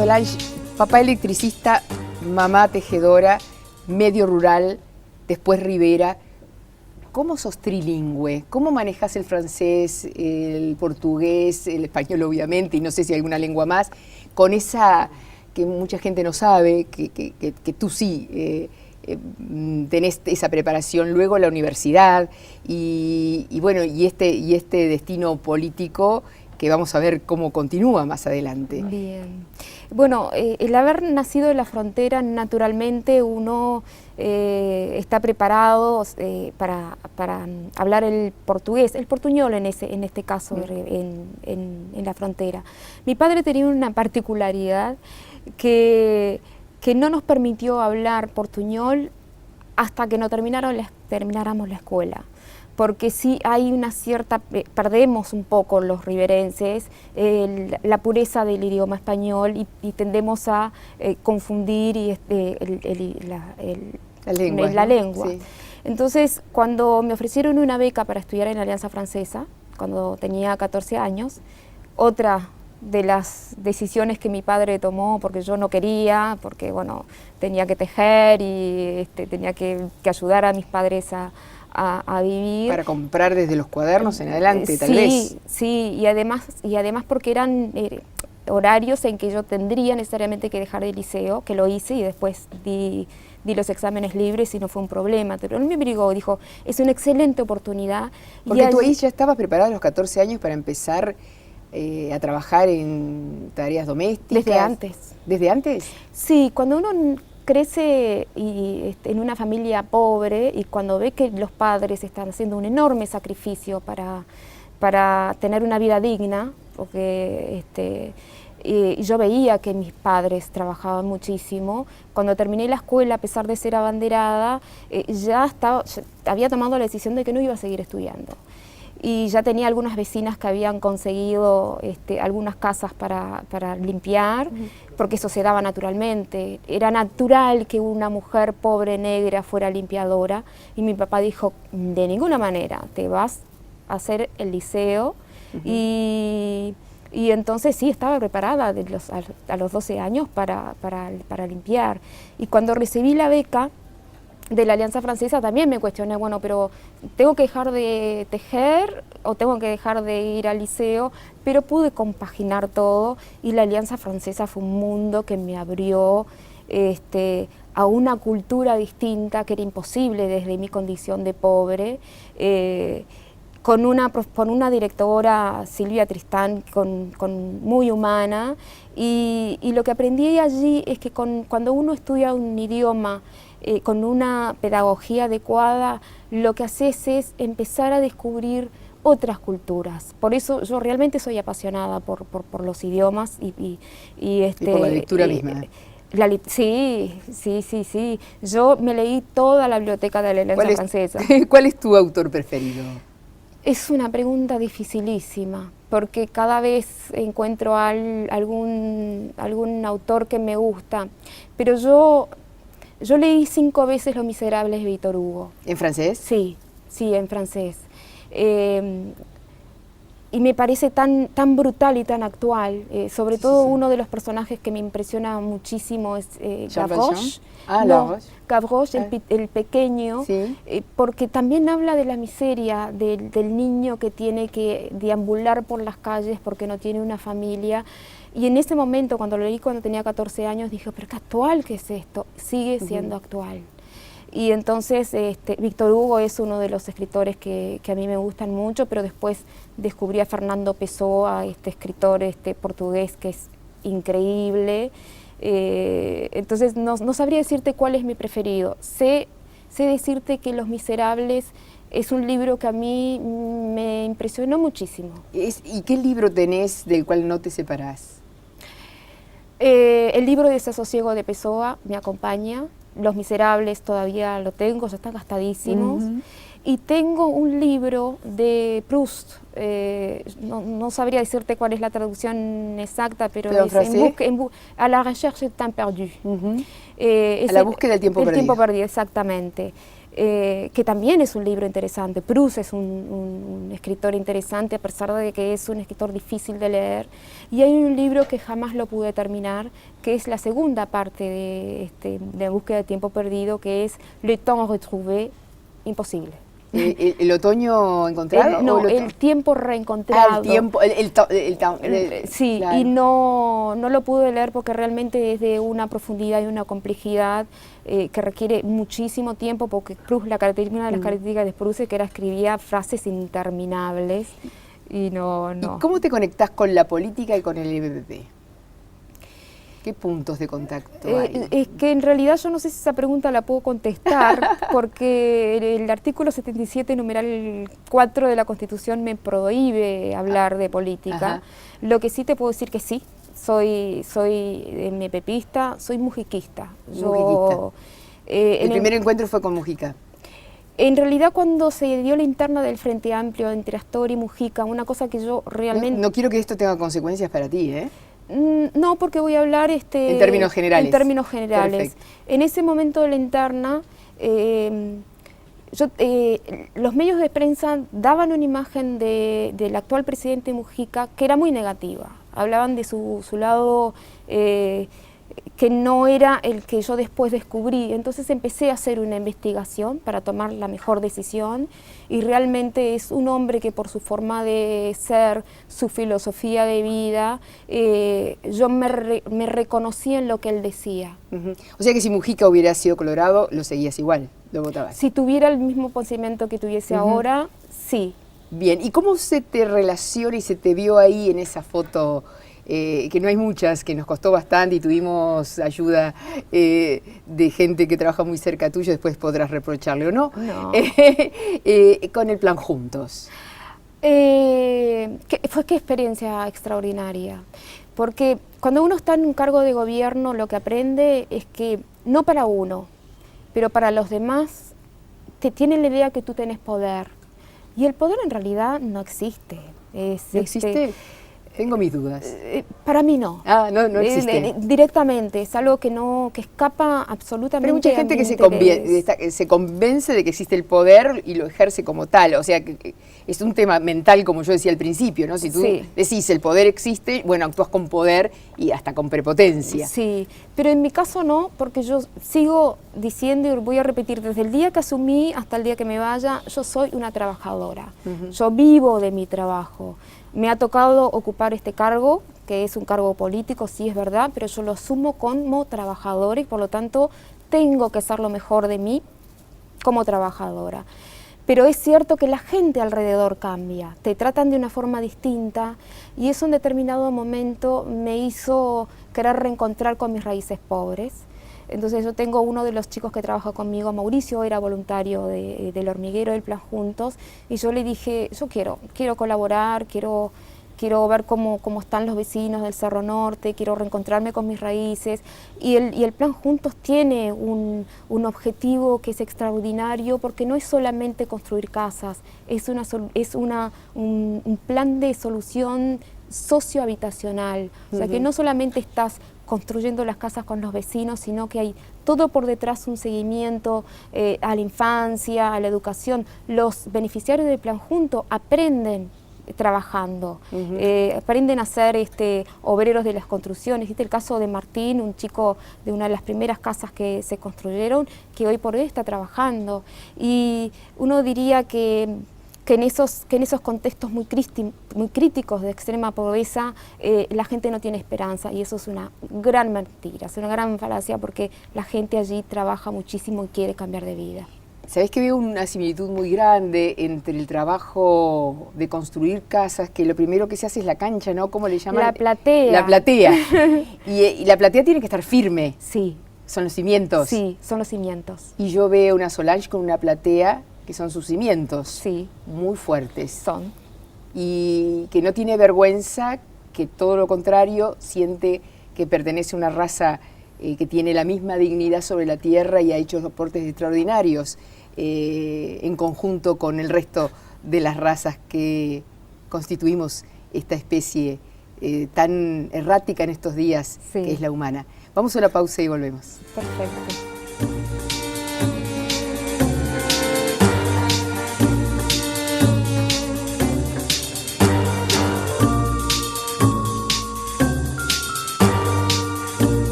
Solange, papá electricista, mamá tejedora, medio rural, después Rivera. ¿Cómo sos trilingüe? ¿Cómo manejas el francés, el portugués, el español obviamente, y no sé si hay alguna lengua más, con esa que mucha gente no sabe, que tú sí tenés esa preparación, luego la universidad, y bueno, y este destino político que vamos a ver cómo continúa más adelante? Bien. Bueno, el haber nacido en la frontera, naturalmente uno está preparado para hablar el portugués, el portuñol en este caso, en la frontera. Mi padre tenía una particularidad que no nos permitió hablar portuñol hasta que no termináramos la escuela. Porque sí hay una cierta, perdemos un poco los riverenses la pureza del idioma español y tendemos a confundir la lengua. Sí. Entonces, cuando me ofrecieron una beca para estudiar en la Alianza Francesa, cuando tenía 14 años, otra de las decisiones que mi padre tomó, porque yo no quería, porque bueno, tenía que tejer y tenía que ayudar a mis padres a vivir. Para comprar desde los cuadernos en adelante, tal vez. Sí, y además porque eran horarios en que yo tendría necesariamente que dejar el liceo, que lo hice y después di los exámenes libres y no fue un problema. Pero él me obligó, dijo, es una excelente oportunidad. Porque tú ahí ya estabas preparada a los 14 años para empezar a trabajar en tareas domésticas. Desde antes. ¿Desde antes? Sí, cuando uno crece en una familia pobre y cuando ve que los padres están haciendo un enorme sacrificio para tener una vida digna, porque y yo veía que mis padres trabajaban muchísimo. Cuando terminé la escuela, a pesar de ser abanderada, ya había tomado la decisión de que no iba a seguir estudiando. Y ya tenía algunas vecinas que habían conseguido algunas casas para limpiar, porque eso se daba naturalmente. Era natural que una mujer pobre negra fuera limpiadora, y mi papá dijo, de ninguna manera, te vas a hacer el liceo. Y entonces sí, estaba preparada a los 12 años para limpiar. Y cuando recibí la beca de la Alianza Francesa también me cuestioné, bueno, pero ¿tengo que dejar de tejer o tengo que dejar de ir al liceo? Pero pude compaginar todo y la Alianza Francesa fue un mundo que me abrió a una cultura distinta que era imposible desde mi condición de pobre, con una directora, Silvia Tristán, muy humana, y lo que aprendí allí es que cuando uno estudia un idioma con una pedagogía adecuada, lo que haces es empezar a descubrir otras culturas. Por eso yo realmente soy apasionada por los idiomas y por la lectura misma. Sí. Yo me leí toda la biblioteca de la Alianza Francesa. ¿Cuál es tu autor preferido? Es una pregunta dificilísima, porque cada vez encuentro algún autor que me gusta, pero yo leí 5 veces Los Miserables de Víctor Hugo. ¿En francés? Sí, en francés. Y me parece tan brutal y tan actual. Sobre todo uno de los personajes que me impresiona muchísimo es Gavroche. Gavroche, el pequeño, porque también habla de la miseria del niño que tiene que deambular por las calles porque no tiene una familia. Y en ese momento, cuando lo leí cuando tenía 14 años, dije, pero qué actual que es esto, sigue siendo actual. Y entonces Víctor Hugo es uno de los escritores que a mí me gustan mucho, pero después descubrí a Fernando Pessoa, escritor portugués que es increíble. Entonces no sabría decirte cuál es mi preferido. Sé decirte que Los Miserables es un libro que a mí me impresionó muchísimo. ¿Y qué libro tenés del cual no te separás? El libro de Desasosiego de Pessoa me acompaña. Los Miserables todavía lo tengo, ya están gastadísimos. Y tengo un libro de Proust, no sabría decirte cuál es la traducción exacta, pero es A la recherche du temps perdu. A la búsqueda del tiempo perdido. El tiempo perdido, exactamente. que también es un libro interesante. Proust es un escritor interesante, a pesar de que es un escritor difícil de leer. Y hay un libro que jamás lo pude terminar, que es la segunda parte de Búsqueda de tiempo perdido, que es Le temps retrouvé, imposible. ¿El otoño encontrado? No, el tiempo reencontrado. El tiempo, sí, claro. Y no lo pude leer porque realmente es de una profundidad y una complejidad que requiere muchísimo tiempo, porque Proust, una de las características de Proust es que escribía frases interminables y no. ¿Y cómo te conectás con la política y con el EPP? ¿Qué puntos de contacto hay? Es que en realidad yo no sé si esa pregunta la puedo contestar porque el artículo 77, numeral 4 de la Constitución me prohíbe hablar de política. Ajá. Lo que sí te puedo decir que sí, soy mepepista, soy mujiquista. El primer encuentro fue con Mujica. En realidad, cuando se dio la interna del Frente Amplio entre Astor y Mujica, una cosa que yo realmente... No quiero que esto tenga consecuencias para ti, ¿eh? No, porque voy a hablar en términos generales. En términos generales. Perfecto. En ese momento de la interna, los medios de prensa daban una imagen del actual presidente Mujica que era muy negativa. Hablaban de su lado que no era el que yo después descubrí. Entonces empecé a hacer una investigación para tomar la mejor decisión, y realmente es un hombre que por su forma de ser, su filosofía de vida, yo me reconocí en lo que él decía. O sea que si Mujica hubiera sido colorado, lo seguías igual, lo votabas. Si tuviera el mismo pensamiento que tuviese ahora, sí. Bien, ¿y cómo se te relaciona y se te vio ahí en esa foto? Que no hay muchas, que nos costó bastante y tuvimos ayuda de gente que trabaja muy cerca tuyo, después podrás reprocharle o no, con el plan Juntos. Qué experiencia extraordinaria, porque cuando uno está en un cargo de gobierno, lo que aprende es que no para uno, pero para los demás, te tienen la idea que tú tenés poder, y el poder en realidad no existe. ¿No existe? Tengo mis dudas. Para mí no. Ah, no existe. Directamente, es algo que escapa absolutamente. Pero hay mucha gente que se convence de que existe el poder y lo ejerce como tal. O sea, que es un tema mental, como yo decía al principio, ¿no? Si tú decís el poder existe, bueno, actúas con poder y hasta con prepotencia. Sí, pero en mi caso no, porque yo sigo diciendo y voy a repetir, desde el día que asumí hasta el día que me vaya, yo soy una trabajadora. Yo vivo de mi trabajo. Me ha tocado ocupar este cargo, que es un cargo político, sí es verdad, pero yo lo asumo como trabajadora y por lo tanto tengo que hacer lo mejor de mí como trabajadora. Pero es cierto que la gente alrededor cambia, te tratan de una forma distinta, y eso en determinado momento me hizo querer reencontrar con mis raíces pobres. Entonces yo tengo uno de los chicos que trabaja conmigo, Mauricio, era voluntario del hormiguero del plan Juntos, y yo le dije, yo quiero colaborar, quiero ver cómo están los vecinos del Cerro Norte, quiero reencontrarme con mis raíces, y el plan Juntos tiene un objetivo que es extraordinario, porque no es solamente construir casas, es un plan de solución sociohabitacional, o sea que no solamente estás construyendo las casas con los vecinos, sino que hay todo por detrás, un seguimiento a la infancia, a la educación. Los beneficiarios del plan Juntos aprenden trabajando, aprenden a ser obreros de las construcciones. ¿Viste el caso de Martín, un chico de una de las primeras casas que se construyeron, que hoy por hoy está trabajando? Y uno diría que en esos contextos muy críticos de extrema pobreza, la gente no tiene esperanza, y eso es una gran mentira, es una gran falacia, porque la gente allí trabaja muchísimo y quiere cambiar de vida. ¿Sabés que veo una similitud muy grande entre el trabajo de construir casas, que lo primero que se hace es la cancha, ¿no? ¿Cómo le llaman? La platea. La platea. y la platea tiene que estar firme. Sí. Son los cimientos. Sí, son los cimientos. Y yo veo una Solange con una platea que son sus cimientos. Sí. Muy fuertes. Son. Y que no tiene vergüenza, que todo lo contrario, siente que pertenece a una raza que tiene la misma dignidad sobre la tierra y ha hecho aportes extraordinarios en conjunto con el resto de las razas que constituimos esta especie tan errática en estos días, que es la humana. Vamos a una pausa y volvemos. Perfecto.